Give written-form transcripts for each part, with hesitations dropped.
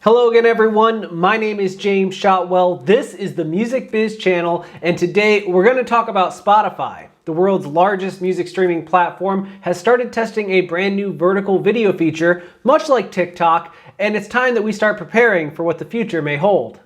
Hello again everyone, my name is James Shotwell, this is the Music Biz channel, and today we're going to talk about Spotify. The world's largest music streaming platform has started testing a brand new vertical video feature, much like TikTok, and it's time that we start preparing for what the future may hold.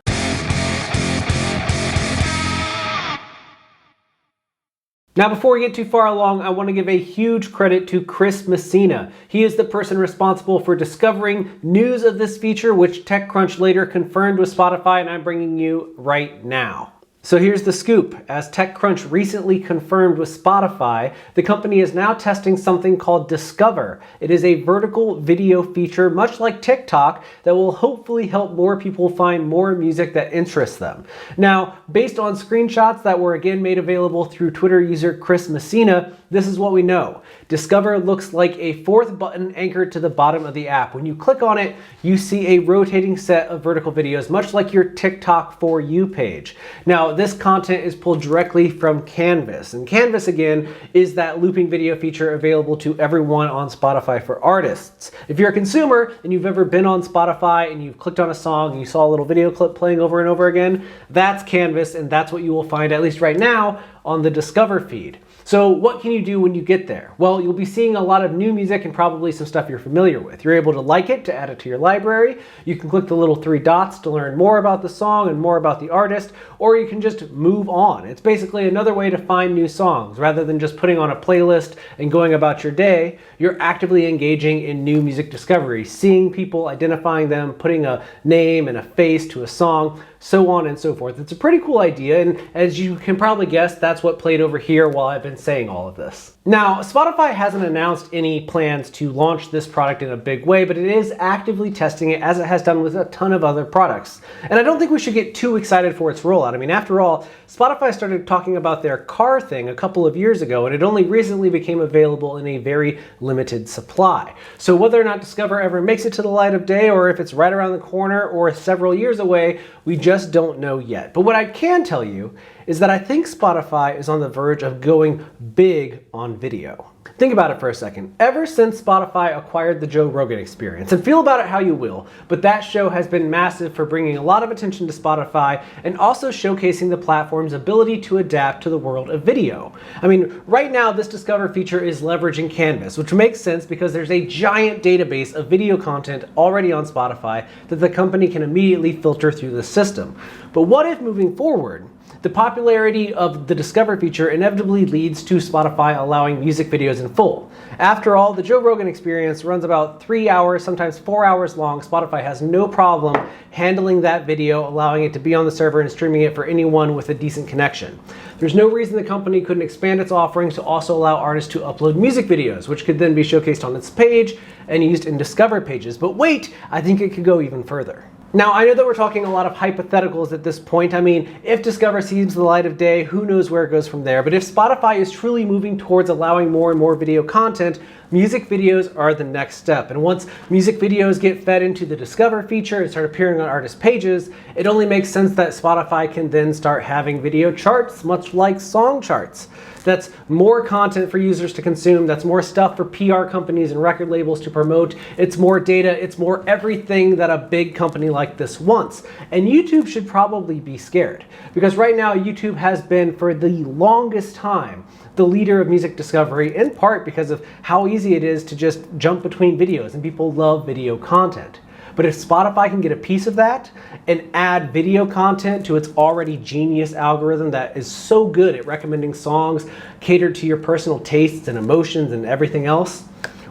Now before we get too far along, I want to give a huge credit to Chris Messina. He is the person responsible for discovering news of this feature, which TechCrunch later confirmed with Spotify, and I'm bringing you right now. So here's the scoop. As TechCrunch recently confirmed with Spotify, the company is now testing something called Discover. It is a vertical video feature, much like TikTok, that will hopefully help more people find more music that interests them. Now, based on screenshots that were again made available through Twitter user Chris Messina, this is what we know. Discover looks like a fourth button anchored to the bottom of the app. When you click on it, you see a rotating set of vertical videos, much like your TikTok For You page. Now, this content is pulled directly from Canvas, and Canvas again is that looping video feature available to everyone on Spotify for artists. If you're a consumer and you've ever been on Spotify and you've clicked on a song and you saw a little video clip playing over and over again, that's Canvas, and that's what you will find, at least right now, on the Discover feed. So what can you do when you get there? Well, you'll be seeing a lot of new music and probably some stuff you're familiar with. You're able to like it to add it to your library. You can click the little three dots to learn more about the song and more about the artist, or you can just move on. It's basically another way to find new songs. Rather than just putting on a playlist and going about your day, you're actively engaging in new music discovery, seeing people, identifying them, putting a name and a face to a song, so on and so forth. It's a pretty cool idea, and as you can probably guess, that's what played over here while I've been saying all of this. Now, Spotify hasn't announced any plans to launch this product in a big way, but it is actively testing it as it has done with a ton of other products. And I don't think we should get too excited for its rollout. I mean, after all, Spotify started talking about their car thing a couple of years ago, and it only recently became available in a very limited supply. So whether or not Discover ever makes it to the light of day, or if it's right around the corner or several years away, we just don't know yet. But what I can tell you is that I think Spotify is on the verge of going big on video. Think about it for a second. Ever since Spotify acquired the Joe Rogan Experience, and feel about it how you will, but that show has been massive for bringing a lot of attention to Spotify and also showcasing the platform's ability to adapt to the world of video. I mean, right now this Discover feature is leveraging Canvas, which makes sense because there's a giant database of video content already on Spotify that the company can immediately filter through the system. But what if moving forward, the popularity of the Discover feature inevitably leads to Spotify allowing music videos in full? After all, the Joe Rogan Experience runs about 3 hours, sometimes 4 hours long. Spotify has no problem handling that video, allowing it to be on the server and streaming it for anyone with a decent connection. There's no reason the company couldn't expand its offerings to also allow artists to upload music videos, which could then be showcased on its page and used in Discover pages. But wait, I think it could go even further. Now, I know that we're talking a lot of hypotheticals at this point. I mean, if Discover sees the light of day, who knows where it goes from there. But if Spotify is truly moving towards allowing more and more video content, music videos are the next step. And once music videos get fed into the Discover feature and start appearing on artist pages, it only makes sense that Spotify can then start having video charts, much like song charts. That's more content for users to consume. That's more stuff for PR companies and record labels to promote. It's more data. It's more everything that a big company like this wants. And YouTube should probably be scared, because right now YouTube has been for the longest time the leader of music discovery, in part because of how easy it is to just jump between videos, and people love video content. But if Spotify can get a piece of that and add video content to its already genius algorithm that is so good at recommending songs catered to your personal tastes and emotions and everything else,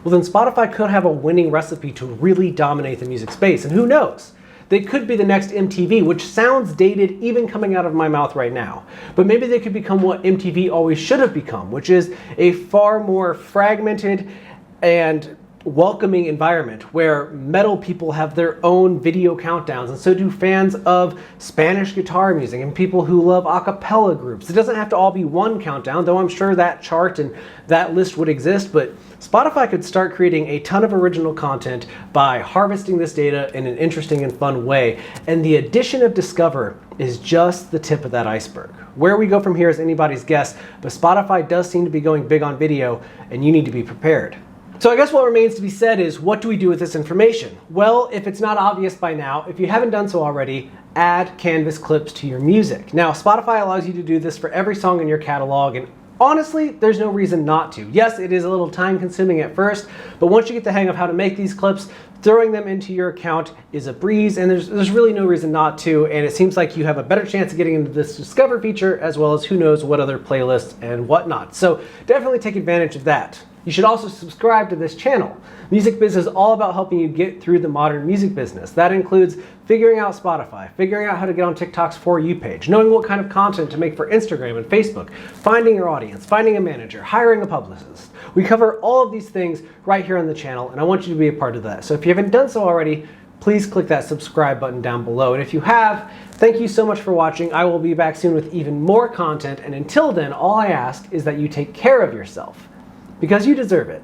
well then Spotify could have a winning recipe to really dominate the music space. And who knows? They could be the next MTV, which sounds dated even coming out of my mouth right now. But maybe they could become what MTV always should have become, which is a far more fragmented and welcoming environment where metal people have their own video countdowns, and so do fans of Spanish guitar music and people who love a cappella groups. It doesn't have to all be one countdown, though I'm sure that chart and that list would exist, but Spotify could start creating a ton of original content by harvesting this data in an interesting and fun way, and the addition of Discover is just the tip of that iceberg. Where we go from here is anybody's guess, but Spotify does seem to be going big on video, and you need to be prepared. So I guess what remains to be said is, what do we do with this information? Well, if it's not obvious by now, if you haven't done so already, add Canvas clips to your music. Now, Spotify allows you to do this for every song in your catalog, and honestly, there's no reason not to. Yes, it is a little time consuming at first, but once you get the hang of how to make these clips, throwing them into your account is a breeze, and there's really no reason not to, and it seems like you have a better chance of getting into this Discover feature, as well as who knows what other playlists and whatnot. So definitely take advantage of that. You should also subscribe to this channel. Music Biz is all about helping you get through the modern music business. That includes figuring out Spotify, figuring out how to get on TikTok's For You page, knowing what kind of content to make for Instagram and Facebook, finding your audience, finding a manager, hiring a publicist. We cover all of these things right here on the channel, and I want you to be a part of that. So if you haven't done so already, please click that subscribe button down below. And if you have, thank you so much for watching. I will be back soon with even more content, and until then, all I ask is that you take care of yourself, because you deserve it.